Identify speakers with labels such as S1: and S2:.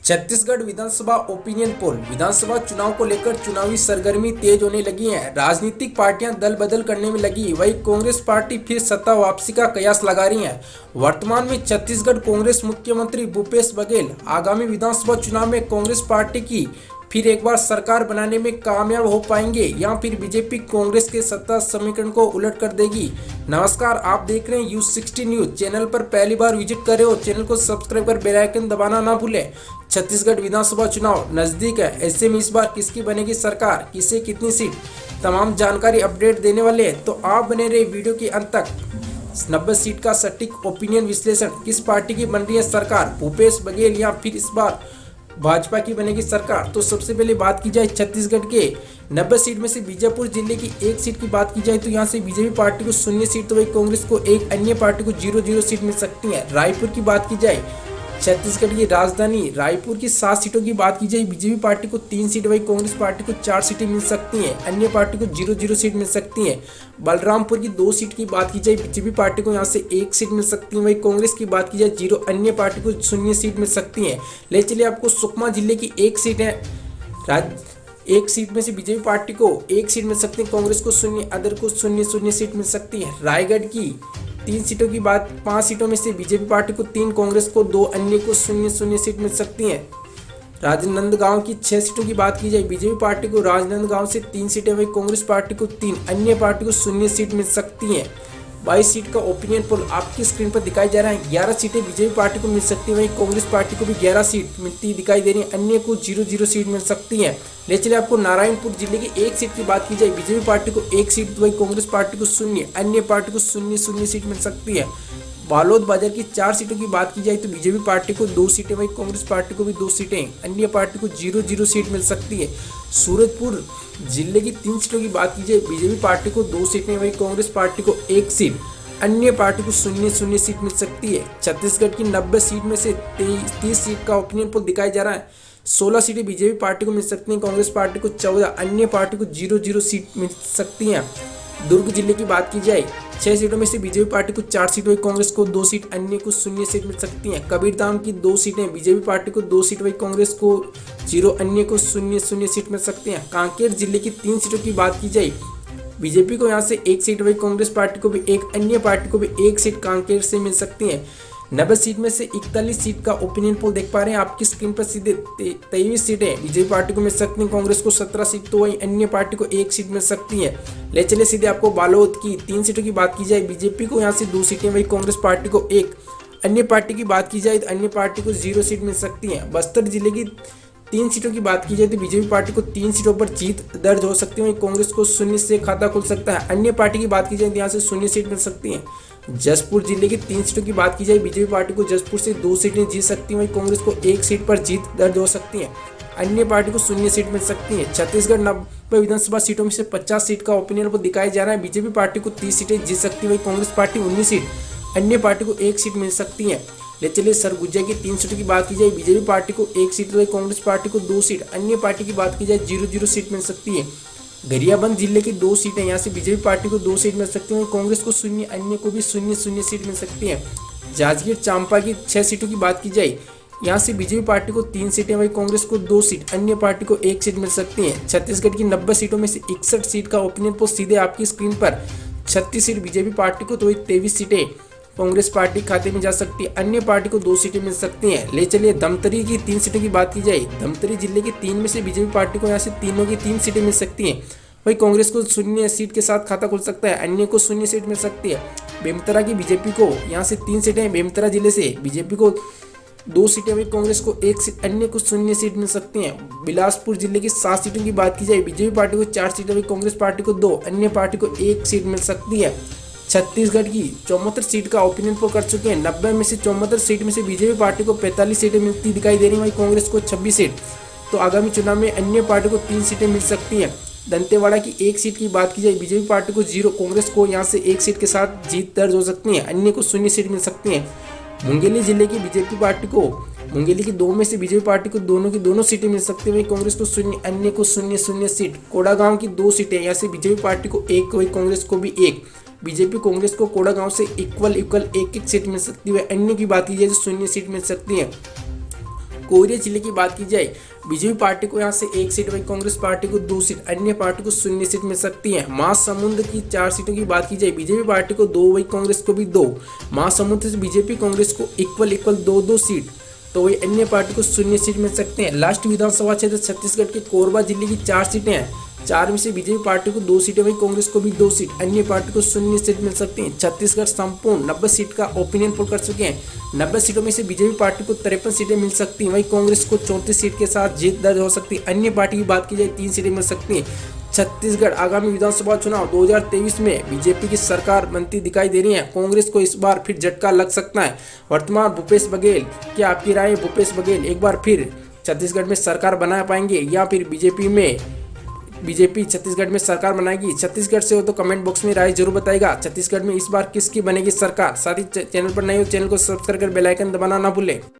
S1: छत्तीसगढ़ विधानसभा opinion poll. विधानसभा चुनाव को लेकर चुनावी सरगर्मी तेज होने लगी है। राजनीतिक पार्टियां दल बदल करने में लगी, वही कांग्रेस पार्टी फिर सत्ता वापसी का कयास लगा रही है। वर्तमान में छत्तीसगढ़ कांग्रेस मुख्यमंत्री भूपेश बघेल आगामी विधानसभा चुनाव में कांग्रेस पार्टी की फिर एक बार सरकार बनाने में कामयाब हो पाएंगे या फिर बीजेपी कांग्रेस के सत्ता समीकरण को उलट कर देगी। नमस्कार, आप देख रहे हैं U60 न्यूज। चैनल पर पहली बार विजिट कर रहे हो, चैनल को सब्सक्राइब कर बेल आइकन दबाना ना भूलें। छत्तीसगढ़ विधानसभा चुनाव नजदीक है, ऐसे में इस बार किसकी बनेगी सरकार, किसे कितनी सीट, तमाम जानकारी अपडेट देने वाले हैं, तो आप बने रहे वीडियो के अंत तक। 90 सीट का सटीक ओपिनियन विश्लेषण, किस पार्टी की बन रही है सरकार, भूपेश बघेल या फिर इस बार भाजपा की बनेगी सरकार। तो सबसे पहले बात की जाए छत्तीसगढ़ के 90 सीट में से बीजापुर जिले की एक सीट की बात की जाए तो यहाँ से बीजेपी पार्टी को 0 सीट, तो वही कांग्रेस को एक, अन्य पार्टी को 0-0 सीट मिल सकती है। रायपुर की बात की जाए, छत्तीसगढ़ की राजधानी रायपुर की 7 सीटों की बात की जाए, बीजेपी पार्टी को 3 सीट, वही कांग्रेस पार्टी को 4 सीटें मिल सकती हैं, अन्य पार्टी को 0-0 सीट मिल सकती है। बलरामपुर की 2 सीट की बात की जाए, बीजेपी पार्टी को यहाँ से 1 सीट मिल सकती है, वही कांग्रेस की बात की जाए 0, अन्य पार्टी को 0 सीट मिल सकती है। ले चलिए आपको सुकमा जिले की 1 सीट है, एक सीट में से बीजेपी पार्टी को 1 सीट मिल सकती है, कांग्रेस को 0, अदर को 0-0 सीट मिल सकती है। रायगढ़ की 3 सीटों की बात, 5 सीटों में से बीजेपी पार्टी को 3, कांग्रेस को 2, अन्य को 0-0 सीट मिल सकती है। राजनांदगांव की 6 सीटों की बात की जाए, बीजेपी पार्टी को राजनांदगांव से 3 सीटें, वही कांग्रेस पार्टी को 3, अन्य पार्टी को 0 सीट मिल सकती है। 22 सीट का ओपिनियन पोल आपकी स्क्रीन पर दिखाई जा रहा है। 11 सीटें बीजेपी पार्टी को मिल सकती है, वहीं कांग्रेस पार्टी को भी 11 सीट मिलती दिखाई दे रही है, अन्य को 0-0 सीट मिल सकती है। ले चलिए आपको नारायणपुर जिले की 1 सीट की बात की जाए, बीजेपी पार्टी को 1 सीट, वहीं कांग्रेस पार्टी को 0, अन्य पार्टी को 0-0 सीट मिल सकती है। बालोद बाजार की 4 सीटों की बात की जाए तो बीजेपी पार्टी को 2 सीटें, वहीं कांग्रेस पार्टी को भी 2 सीटें, अन्य पार्टी को 0-0 सीट मिल सकती है। सूरजपुर जिले की 3 सीटों की बात की जाए, बीजेपी पार्टी को 2 सीटें, वहीं कांग्रेस पार्टी को 1 सीट, अन्य पार्टी को 0-0 सीट मिल सकती है। छत्तीसगढ़ की 90 सीट में से 30 सीट का ओपिनियन पोल दिखाया जा रहा है। 16 सीटें बीजेपी पार्टी को मिल सकती हैं, कांग्रेस पार्टी को 14, अन्य पार्टी को 0-0 सीट मिल सकती हैं। दुर्ग जिले की बात की जाए, 6 सीटों में से बीजेपी पार्टी को 4 सीट, वही कांग्रेस को 2 सीट, अन्य को 0 सीट मिल सकती हैं। कबीरधाम की 2 सीटें, बीजेपी पार्टी को 2 सीट, वही कांग्रेस को 0, अन्य को 0-0 सीट मिल सकती हैं। कांकेर जिले की 3 सीटों की बात की जाए, बीजेपी को यहाँ से 1 सीट, वही कांग्रेस पार्टी को भी 1, अन्य पार्टी को भी 1 सीट कांकेर से मिल सकती है। 90 सीट में से 41 सीट का ओपिनियन पोल देख पा रहे हैं आपकी स्क्रीन पर। सीधे 23 सीटें बीजेपी पार्टी को मिल सकती हैं, कांग्रेस को 17 सीट, तो वही अन्य पार्टी को 1 सीट मिल सकती है। ले चले सीधे आपको बालोद की 3 सीटों की बात की जाए, बीजेपी को यहाँ से 2 सीटें, वही कांग्रेस पार्टी को 1, अन्य पार्टी की बात की जाए तो अन्य पार्टी को 0 सीट मिल सकती है। बस्तर जिले की 3 सीटों की बात की जाए तो बीजेपी पार्टी को 3 सीटों पर जीत दर्ज हो सकती है, वहीं कांग्रेस को 0 से खाता खुल सकता है, अन्य पार्टी की बात की जाए तो यहाँ से 0 सीट मिल सकती है। जसपुर जिले की 3 सीटों की बात की जाए, बीजेपी पार्टी को जसपुर से 2 सीटें जीत सकती है, वहीं कांग्रेस को 1 सीट पर जीत दर्ज हो सकती है, अन्य पार्टी को 0 सीट मिल सकती है। छत्तीसगढ़ 90 विधानसभा सीटों में से 50 सीट का ओपिनियन पोल दिखाया जा रहा है, बीजेपी पार्टी को 30 सीटें जीत सकती है, वहीं कांग्रेस पार्टी 19 सीट, अन्य पार्टी को 1 सीट मिल सकती है। ले चलिए सरगुजा की 3 सीटों की बात की जाए, बीजेपी पार्टी को 1 सीट, वही कांग्रेस पार्टी को 2 सीट, अन्य पार्टी की बात की जाए 0-0 सीट मिल सकती है। गरियाबंद जिले की 2 सीटें, यहाँ से बीजेपी पार्टी को 2 सीट मिल सकती है, कांग्रेस को 0, अन्य को भी 0-0 सीट मिल सकती है। जांजगीर चांपा की 6 सीटों की बात की जाए, यहाँ से बीजेपी पार्टी को 3 सीटें, वही कांग्रेस को 2 सीट, अन्य पार्टी को 1 सीट मिल सकती है। छत्तीसगढ़ की 90 सीटों में से 61 सीट का ओपिनियन पोल सीधे आपकी स्क्रीन पर। 36 सीट बीजेपी पार्टी को, तो वही 23 सीटें कांग्रेस पार्टी खाते में जा सकती है, अन्य पार्टी को 2 सीटें मिल सकती हैं। ले चलिए धमतरी की 3 सीटों की बात की जाए, धमतरी जिले की 3 में से बीजेपी पार्टी को यहाँ से तीनों की 3 सीटें मिल सकती हैं, वही कांग्रेस को 0 सीट के साथ खाता खुल सकता है, अन्य को 0 सीट मिल सकती है। बेमेतरा की बीजेपी को यहाँ से 3 सीटें, बेमेतरा जिले से बीजेपी को 2 सीटें, वही कांग्रेस को 1 सीट, अन्य को 0 सीट मिल सकती हैं। बिलासपुर जिले की 7 सीटों की बात की जाए, बीजेपी पार्टी को 4 सीटें, वही कांग्रेस पार्टी को 2, अन्य पार्टी को 1 सीट मिल सकती है। छत्तीसगढ़ की 74 सीट का ओपिनियन पोल कर चुके हैं। 90 में से 74 सीट में से बीजेपी पार्टी को 45 सीटें मिलती दिखाई दे रही हैं, वहीं कांग्रेस को 26 सीट, तो आगामी चुनाव में अन्य पार्टी को 3 सीटें मिल सकती हैं। दंतेवाड़ा की 1 सीट की बात की जाए, बीजेपी पार्टी को 0, कांग्रेस को यहाँ से 1 सीट के साथ जीत दर्ज हो सकती है, अन्य को 0 सीट मिल सकती है। मुंगेली जिले की बीजेपी पार्टी को, मुंगेली की 2 में से बीजेपी पार्टी को दोनों की दोनों सीटें मिल सकती है, वहीं कांग्रेस को 0, अन्य को 0-0 सीट। कोड़ागांव की 2 सीटें, यहाँ से बीजेपी पार्टी को 1, वहीं कांग्रेस को भी 1, बीजेपी कांग्रेस को कोड़ागांव से इक्वल 1-1 सीट मिल सकती है, अन्य की बात की जाए तो 0 सीट मिल सकती है। कोरिया जिले की बात की जाए, बीजेपी पार्टी को यहाँ से 1 सीट, वही कांग्रेस पार्टी को 2 सीट, अन्य पार्टी को 0 सीट मिल सकती है। महासमुंद की 4 सीटों की बात की जाए, बीजेपी पार्टी को 2, वही कांग्रेस को भी 2। महासमुंद से बीजेपी कांग्रेस को इक्वल 2-2 सीट, तो वही अन्य पार्टी को 0 सीट मिल सकते हैं। लास्ट विधानसभा क्षेत्र छत्तीसगढ़ के कोरबा जिले की 4 सीटें हैं, 4 में से बीजेपी पार्टी को 2 सीटें, वही कांग्रेस को भी 2 सीट, अन्य पार्टी को 0 सीट मिल सकती हैं। छत्तीसगढ़ संपूर्ण 90 सीट का ओपिनियन पोल कर चुके हैं। 90 सीटों में से बीजेपी पार्टी को 53 सीटें मिल सकती हैं, वही कांग्रेस को 34 सीट के साथ जीत दर्ज हो सकती है। अन्य पार्टी की बात की जाए 3 सीटें मिल सकती हैं। छत्तीसगढ़ आगामी विधानसभा चुनाव 2023 में बीजेपी की सरकार बनती दिखाई दे रही है। कांग्रेस को इस बार फिर झटका लग सकता है। वर्तमान भूपेश बघेल, क्या आपकी राय, भूपेश बघेल एक बार फिर छत्तीसगढ़ में सरकार बना पाएंगे या फिर बीजेपी छत्तीसगढ़ में सरकार बनाएगी? छत्तीसगढ़ से हो तो कमेंट बॉक्स में राय जरूर बताएगा। छत्तीसगढ़ में इस बार किसकी बनेगी सरकार? साथ ही चैनल पर नए हो चैनल को सब्सक्राइब कर बेल आइकन दबाना ना भूलें।